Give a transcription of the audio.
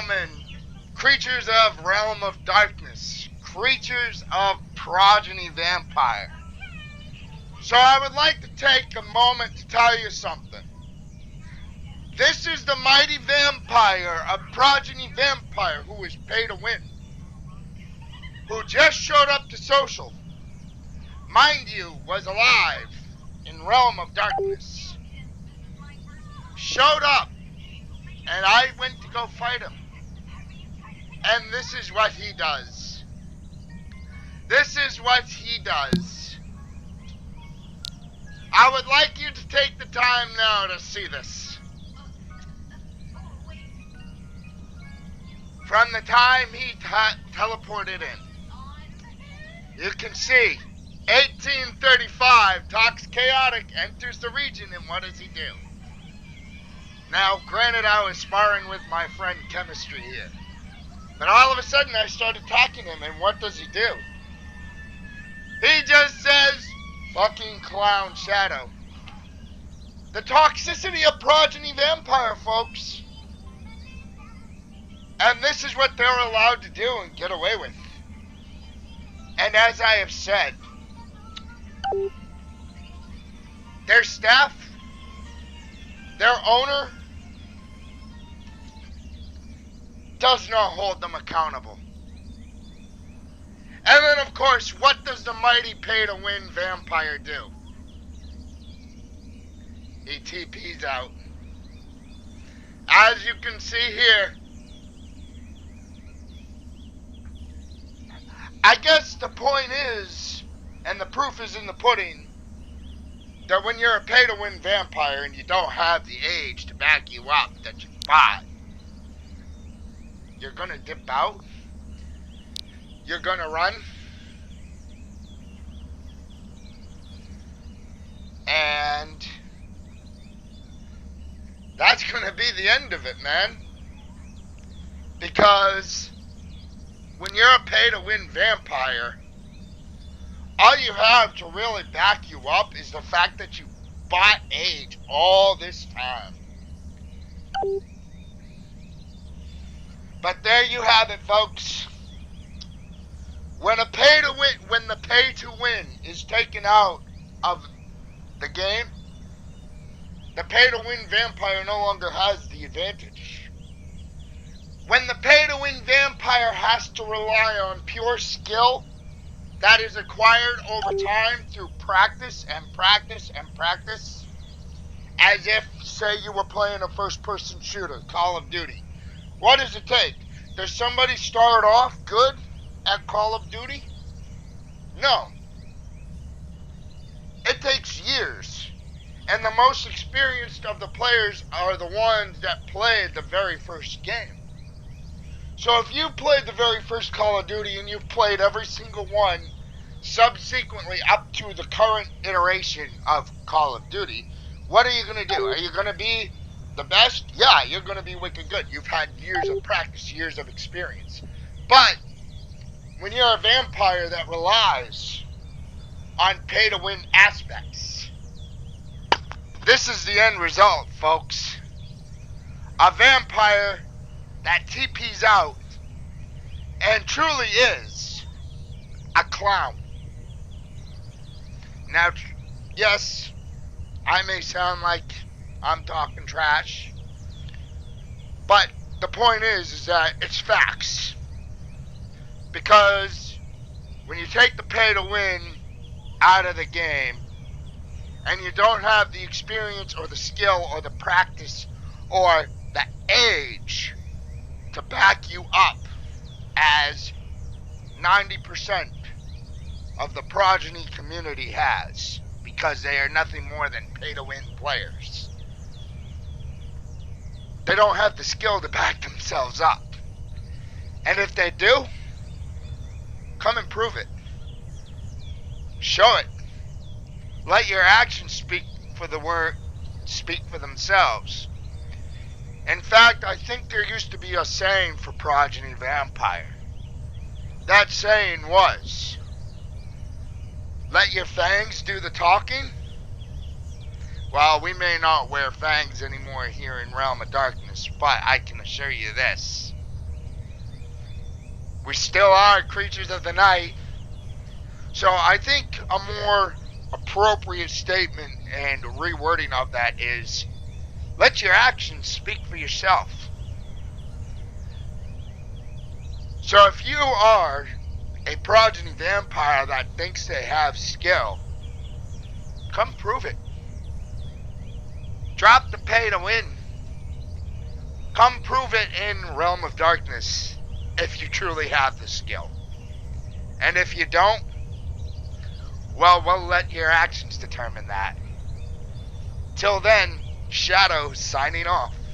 gentlemen, creatures of Realm of Darkness, creatures of Progeny Vampire. So I would like to take a moment to tell you something. This is the mighty vampire, a Progeny Vampire who is pay to win, who just showed up to social. Mind you, was alive in Realm of Darkness. Showed up, and I went to go fight him. And this is what he does. This is what he does. I would like you to take the time now to see this. From the time he teleported in, you can see 1835, Tox Chaotic enters the region, and what does he do? Now, granted, I was sparring with my friend Chemistry here, but all of a sudden I started attacking him, and what does he do? He just says, fucking clown shadow. The toxicity of Progeny Vampire, folks. And this is what they're allowed to do and get away with. And as I have said, their staff, their owner, does not hold them accountable. And then, of course, what does the mighty pay-to-win vampire do? He TP's out. As you can see here, I guess the point is, and the proof is in the pudding, that when you're a pay-to-win vampire and you don't have the age to back you up that you bought, you're gonna dip out, you're gonna run, and that's gonna be the end of it, man. Because when you're a pay-to-win vampire, all you have to really back you up is the fact that you bought age all this time. But there you have it, folks. When the pay-to-win is taken out of the game, the pay-to-win vampire no longer has the advantage. When the pay-to-win vampire has to rely on pure skill that is acquired over time through practice and practice and practice, as if, say, you were playing a first-person shooter, Call of Duty. What does it take? Does somebody start off good at Call of Duty? No. It takes years. And the most experienced of the players are the ones that played the very first game. So if you played the very first Call of Duty and you've played every single one subsequently up to the current iteration of Call of Duty, what are you going to do? Are you going to be the best? Yeah, you're going to be wicked good. You've had years of practice, years of experience. But when you're a vampire that relies on pay-to-win aspects, this is the end result, folks. A vampire that TP's out and truly is a clown. Now, yes, I may sound like I'm talking trash, but the point is that it's facts. Because when you take the pay-to-win out of the game, and you don't have the experience or the skill or the practice or the age to back you up, as 90% of the Progeny community has, because they are nothing more than pay-to-win players. They don't have the skill to back themselves up. And if they do, come and prove it. Show it. Let your actions speak for themselves. In fact, I think there used to be a saying for Progeny Vampire. That saying was, let your fangs do the talking. Well, we may not wear fangs anymore here in Realm of Darkness, but I can assure you this. We still are creatures of the night. So I think a more appropriate statement and rewording of that is, let your actions speak for yourself. So if you are a progeny vampire that thinks they have skill, come prove it. Drop the pay to win. Come prove it in Realm of Darkness if you truly have the skill. And if you don't, well, we'll let your actions determine that. Till then, Shadow signing off.